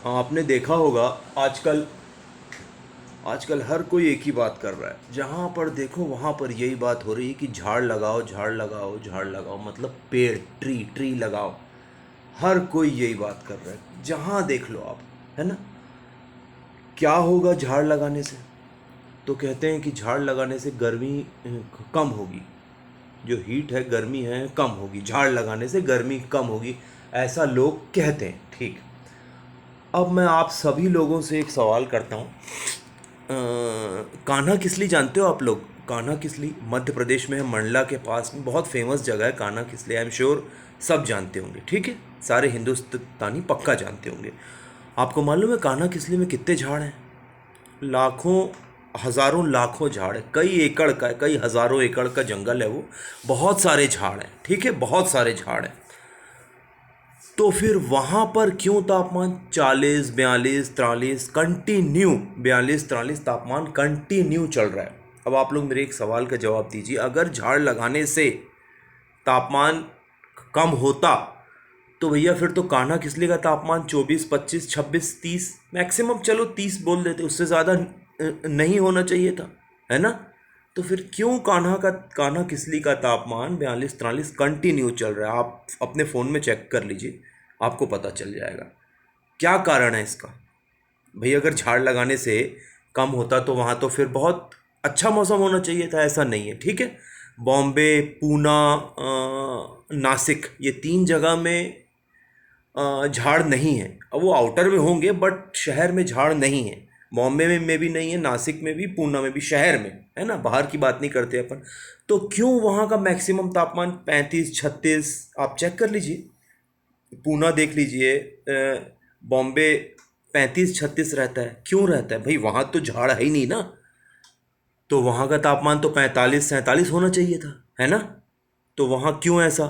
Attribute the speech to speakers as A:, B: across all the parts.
A: आपने देखा होगा आजकल आजकल हर कोई एक ही बात कर रहा है। जहाँ पर देखो वहाँ पर यही बात हो रही है कि झाड़ लगाओ, झाड़ लगाओ, झाड़ लगाओ, मतलब पेड़, ट्री ट्री लगाओ। हर कोई यही बात कर रहा है, जहाँ देख लो आप, है ना। क्या होगा झाड़ लगाने से? तो कहते हैं कि झाड़ लगाने से गर्मी कम होगी। जो हीट है, गर्मी है, कम होगी, झाड़ लगाने से गर्मी कम होगी। ऐसा लोग कहते हैं, ठीक। अब मैं आप सभी लोगों से एक सवाल करता हूँ। कान्हा किसली जानते हो आप लोग? कान्हा किसली मध्य प्रदेश में है, मंडला के पास में बहुत फेमस जगह है Kanha Kisli. I am sure सब जानते होंगे, ठीक है। सारे हिंदुस्तानी पक्का जानते होंगे। आपको मालूम है कान्हा किसली में कितने झाड़ हैं? लाखों, हज़ारों, लाखों झाड़ है। कई एकड़ का, कई हज़ारों एकड़ का जंगल है वो। बहुत सारे झाड़ हैं, ठीक है, बहुत सारे झाड़ हैं। तो फिर वहाँ पर क्यों तापमान 40, 42, 43 कंटिन्यू, 42, 43 तापमान कंटिन्यू चल रहा है? अब आप लोग मेरे एक सवाल का जवाब दीजिए। अगर झाड़ लगाने से तापमान कम होता तो भैया फिर तो कान्हा किसली का तापमान 24, 25, 26, 30 मैक्सिमम, चलो 30 बोल देते, उससे ज़्यादा नहीं होना चाहिए था, है ना। तो फिर क्यों कान्हा किसली का तापमान 42, 43 कंटिन्यू चल रहा है? आप अपने फ़ोन में चेक कर लीजिए, आपको पता चल जाएगा क्या कारण है इसका। भाई अगर झाड़ लगाने से कम होता तो वहाँ तो फिर बहुत अच्छा मौसम होना चाहिए था, ऐसा नहीं है, ठीक है। बॉम्बे, पूना, नासिक, ये तीन जगह में झाड़ नहीं है। अब वो आउटर में होंगे बट शहर में झाड़ नहीं है। बॉम्बे में भी नहीं है, नासिक में भी, पूना में भी, शहर में, है ना, बाहर की बात नहीं करते अपन। तो क्यों वहाँ का मैक्सिमम तापमान 35, 36, आप चेक कर लीजिए। पूना देख लीजिए, बॉम्बे 35, 36 रहता है। क्यों रहता है भाई? वहाँ तो झाड़ है ही नहीं ना। तो वहाँ का तापमान तो 45, 47 होना चाहिए था, है ना। तो वहाँ क्यों ऐसा?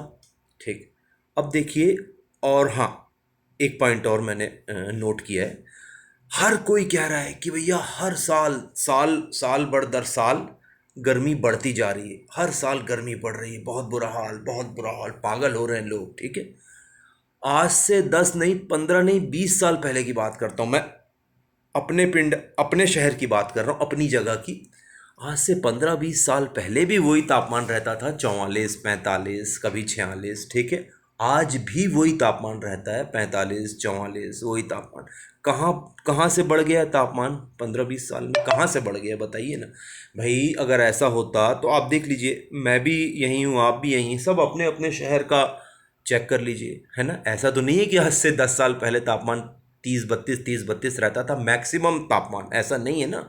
A: ठीक। अब देखिए, और हाँ, एक पॉइंट और मैंने नोट किया है। हर कोई कह रहा है कि भैया हर साल, साल साल बढ़ दर साल गर्मी बढ़ती जा रही है, हर साल गर्मी बढ़ रही है, बहुत बुरा हाल, बहुत बुरा हाल, पागल हो रहे हैं लोग, ठीक है। आज से 10 नहीं, 15 नहीं, 20 साल पहले की बात करता हूँ मैं। अपने पिंड, अपने शहर की बात कर रहा हूँ, अपनी जगह की। आज से 15, 20 साल पहले भी वही तापमान रहता था, 44, 45, कभी 46, ठीक है। आज भी वही तापमान रहता है, 45, 44, वही तापमान। कहाँ कहाँ से बढ़ गया है तापमान 15, 20 साल में? कहाँ से बढ़ गया बताइए ना। भाई अगर ऐसा होता तो आप देख लीजिए, मैं भी यहीं हूँ, आप भी यहीं, सब अपने अपने शहर का चेक कर लीजिए, है ना। ऐसा तो नहीं है कि आज से 10 साल पहले तापमान 30, 32 रहता था मैक्सिमम तापमान, ऐसा नहीं है ना।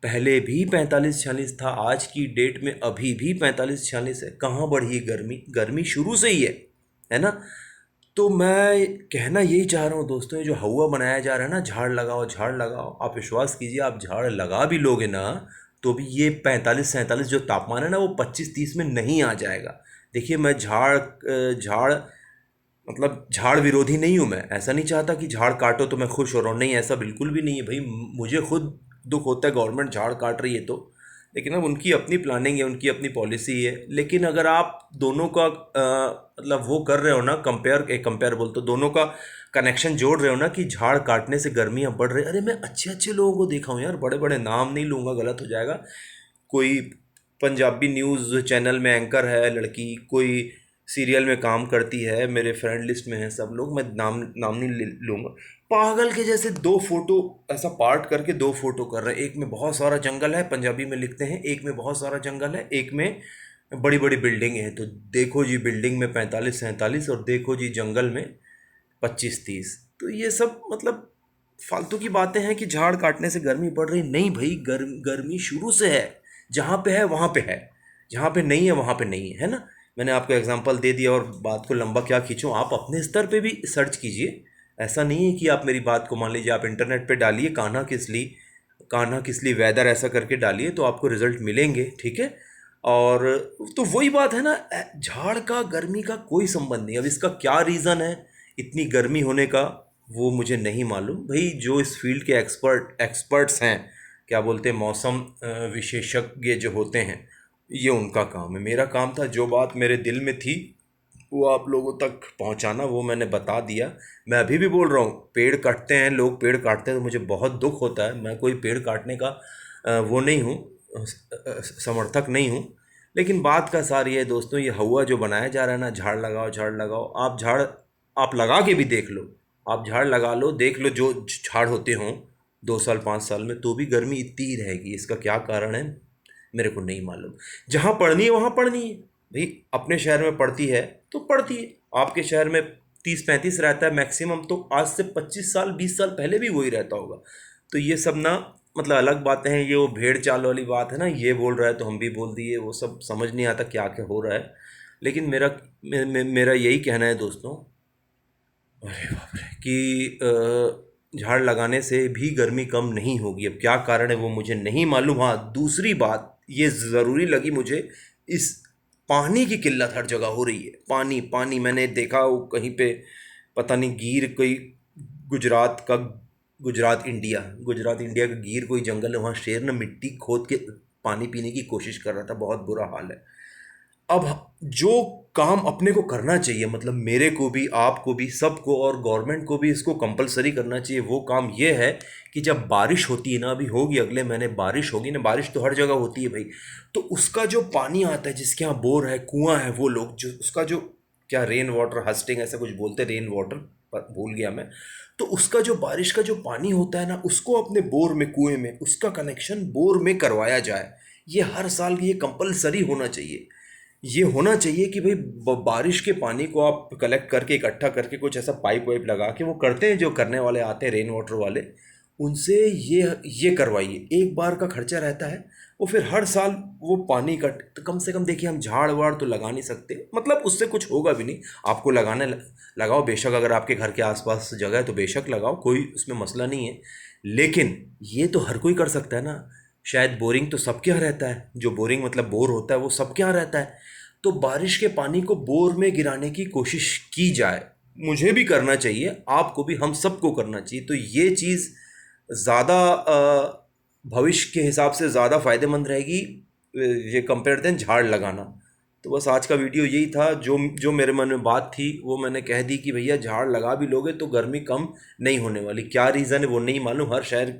A: पहले भी 45, 46 था, आज की डेट में अभी भी 45, 46 है। कहाँ बढ़ी है गर्मी? गर्मी शुरू से ही है ना। तो मैं कहना यही चाह रहा हूँ दोस्तों, ये जो हवा बनाया जा रहा है ना, झाड़ लगाओ, झाड़ लगाओ, आप विश्वास कीजिए, आप झाड़ लगा भी लोगे ना तो भी ये 45, 47 जो तापमान है ना, वो 25, 30 में नहीं आ जाएगा। देखिए मैं झाड़ मतलब झाड़ विरोधी नहीं हूँ। मैं ऐसा नहीं चाहता कि झाड़ काटो तो मैं खुश हो रहा हूँ, नहीं, ऐसा बिल्कुल भी नहीं है भाई। मुझे खुद दुख होता है गवर्नमेंट झाड़ काट रही है तो। लेकिन अब उनकी अपनी प्लानिंग है, उनकी अपनी पॉलिसी है। लेकिन अगर आप दोनों का मतलब वो कर रहे हो ना, कंपेयर बोलते, दोनों का कनेक्शन जोड़ रहे हो ना कि झाड़ काटने से गर्मियाँ बढ़ रही। अरे मैं अच्छे अच्छे लोगों को देखा हूँ यार, बड़े बड़े नाम नहीं लूँगा, गलत हो जाएगा। कोई पंजाबी न्यूज़ चैनल में एंकर है लड़की, कोई सीरियल में काम करती है, मेरे फ्रेंड लिस्ट में है सब लोग, मैं नाम नाम नहीं लूँगा। पागल के जैसे दो फोटो ऐसा पार्ट करके दो फोटो कर रहे हैं। एक में बहुत सारा जंगल है, पंजाबी में लिखते हैं, एक में बहुत सारा जंगल है, एक में बड़ी बड़ी बिल्डिंग है। तो देखो जी बिल्डिंग में 45, 47, और देखो जी जंगल में 25, 30। तो ये सब मतलब फालतू की बातें हैं कि झाड़ काटने से गर्मी बढ़ रही। नहीं भाई, गर्मी शुरू से है। जहाँ पे है वहाँ पे है, जहाँ पे नहीं है वहाँ पे नहीं है ना। मैंने आपको एग्जांपल दे दिया और बात को लंबा क्या खींचूं। आप अपने स्तर पे भी सर्च कीजिए। ऐसा नहीं है कि आप मेरी बात को मान लीजिए, आप इंटरनेट पे डालिए कान्हा किसली वेदर ऐसा करके डालिए तो आपको रिजल्ट मिलेंगे, ठीक है। और तो वही बात है ना, झाड़ का गर्मी का कोई संबंध नहीं। अब इसका क्या रीज़न है इतनी गर्मी होने का, वो मुझे नहीं मालूम भाई। जो इस फील्ड के एक्सपर्ट्स हैं, क्या बोलते हैं, मौसम विशेषज्ञ जो होते हैं, ये उनका काम है। मेरा काम था जो बात मेरे दिल में थी वो आप लोगों तक पहुंचाना, वो मैंने बता दिया। मैं अभी भी बोल रहा हूँ, पेड़ काटते हैं लोग, पेड़ काटते हैं तो मुझे बहुत दुख होता है। मैं कोई पेड़ काटने का वो नहीं हूँ, समर्थक नहीं हूँ। लेकिन बात का सार ये है दोस्तों, ये हवा जो बनाया जा रहा है ना, झाड़ लगाओ झाड़ लगाओ, आप झाड़ आप लगा के भी देख लो। आप झाड़ लगा लो, देख लो जो झाड़ होते हों 2 साल 5 साल में, तो भी गर्मी इतनी ही रहेगी। इसका क्या कारण है मेरे को नहीं मालूम। जहाँ पढ़नी है वहाँ पढ़नी है भाई, अपने शहर में पढ़ती है तो पढ़ती है। आपके शहर में 30 35 रहता है मैक्सिमम, तो आज से 25 साल 20 साल पहले भी वही रहता होगा। तो ये सब ना, मतलब अलग बातें हैं। ये वो भेड़ चाल वाली बात है ना, ये बोल रहा है तो हम भी बोल दिए, वो सब समझ नहीं आता क्या क्या हो रहा है। लेकिन मेरा यही कहना है दोस्तों, अरे बाप रे, कि झाड़ लगाने से भी गर्मी कम नहीं होगी। अब क्या कारण है वो मुझे नहीं मालूम। हाँ, दूसरी बात ये ज़रूरी लगी मुझे, इस पानी की किल्लत हर जगह हो रही है। पानी पानी मैंने देखा वो कहीं पे, पता नहीं गिर कोई, गुजरात का, गुजरात इंडिया का गिर कोई जंगल है, वहाँ शेर ने मिट्टी खोद के पानी पीने की कोशिश कर रहा था। बहुत बुरा हाल है। अब जो काम अपने को करना चाहिए, मतलब मेरे को भी, आपको भी, सबको, और गवर्नमेंट को भी इसको कंपलसरी करना चाहिए। वो काम ये है कि जब बारिश होती है ना, अभी होगी अगले महीने बारिश होगी ना, बारिश तो हर जगह होती है भाई, तो उसका जो पानी आता है, जिसके यहाँ बोर है, कुआं है, वो लोग जो उसका जो, क्या रेन वाटर हार्वेस्टिंग ऐसा कुछ बोलते हैं, रेन वाटर पर भूल गया मैं। तो उसका जो बारिश का जो पानी होता है ना, उसको अपने बोर में, कुएं में, उसका कनेक्शन बोर में करवाया जाए। ये हर साल ये कंपलसरी होना चाहिए। ये होना चाहिए कि भाई बारिश के पानी को आप कलेक्ट करके, इकट्ठा करके, कुछ ऐसा पाइप वाइप लगा के, वो करते हैं जो करने वाले आते हैं रेन वाटर वाले, उनसे ये करवाइए। एक बार का खर्चा रहता है, वो फिर हर साल वो पानी का, तो कम से कम देखिए, हम झाड़ वाड़ तो लगा नहीं सकते, मतलब उससे कुछ होगा भी नहीं। आपको लगाने लगाओ बेशक, अगर आपके घर के आसपास जगह है तो बेशक लगाओ, कोई उसमें मसला नहीं है। लेकिन ये तो हर कोई कर सकता है ना। शायद बोरिंग तो सबके यहाँ रहता है, जो बोरिंग मतलब बोर होता है वो सबके यहाँ रहता है। तो बारिश के पानी को बोर में गिराने की कोशिश की जाए। मुझे भी करना चाहिए, आपको भी, हम सबको करना चाहिए। तो ये चीज़ ज़्यादा भविष्य के हिसाब से ज़्यादा फायदेमंद रहेगी, ये कंपेयर देन झाड़ लगाना। तो बस आज का वीडियो यही था, जो जो मेरे मन में बात थी वो मैंने कह दी कि भैया झाड़ लगा भी लोगे तो गर्मी कम नहीं होने वाली। क्या रीज़न है वो नहीं मालूम, हर शहर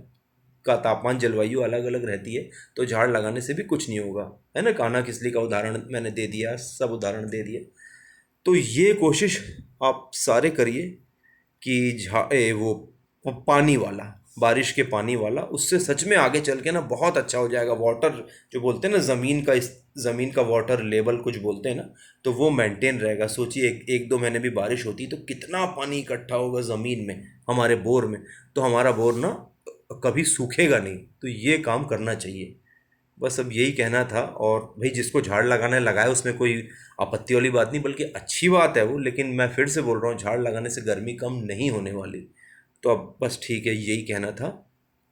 A: का तापमान, जलवायु अलग अलग रहती है, तो झाड़ लगाने से भी कुछ नहीं होगा, है ना। कान्हा किसली का उदाहरण मैंने दे दिया, सब उदाहरण दे दिए। तो ये कोशिश आप सारे करिए कि वो पानी वाला, बारिश के पानी वाला, उससे सच में आगे चल के ना बहुत अच्छा हो जाएगा। वाटर जो बोलते हैं ना, ज़मीन का, इस ज़मीन का वाटर लेवल कुछ बोलते हैं ना, तो वो मेंटेन रहेगा। सोचिए एक दो महीने भी बारिश होती तो कितना पानी इकट्ठा होगा ज़मीन में, हमारे बोर में। तो हमारा बोर ना कभी सूखेगा नहीं। तो ये काम करना चाहिए। बस अब यही कहना था। और भाई जिसको झाड़ लगाना है लगाए, उसमें कोई आपत्ति वाली बात नहीं, बल्कि अच्छी बात है वो। लेकिन मैं फिर से बोल रहा हूँ, झाड़ लगाने से गर्मी कम नहीं होने वाली। तो अब बस ठीक है, यही कहना था।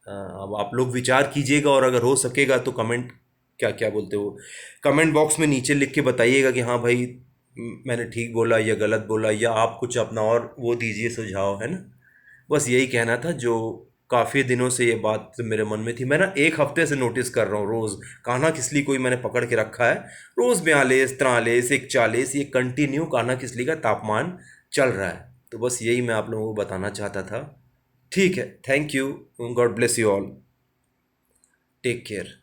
A: अब आप लोग विचार कीजिएगा, और अगर हो सकेगा तो कमेंट, क्या क्या बोलते हो, कमेंट बॉक्स में नीचे लिख के बताइएगा कि हाँ भाई मैंने ठीक बोला या गलत बोला, या आप कुछ अपना और वो दीजिए सुझाव, है ना। बस यही कहना था। जो काफ़ी दिनों से ये बात मेरे मन में थी, मैं ना एक हफ्ते से नोटिस कर रहा हूँ, रोज़ कान्हा किसली कोई मैंने पकड़ के रखा है। रोज़ 42 43 41, ये कंटिन्यू कान्हा किसली का तापमान चल रहा है। तो बस यही मैं आप लोगों को बताना चाहता था। ठीक है, thank you, God bless you all, take care.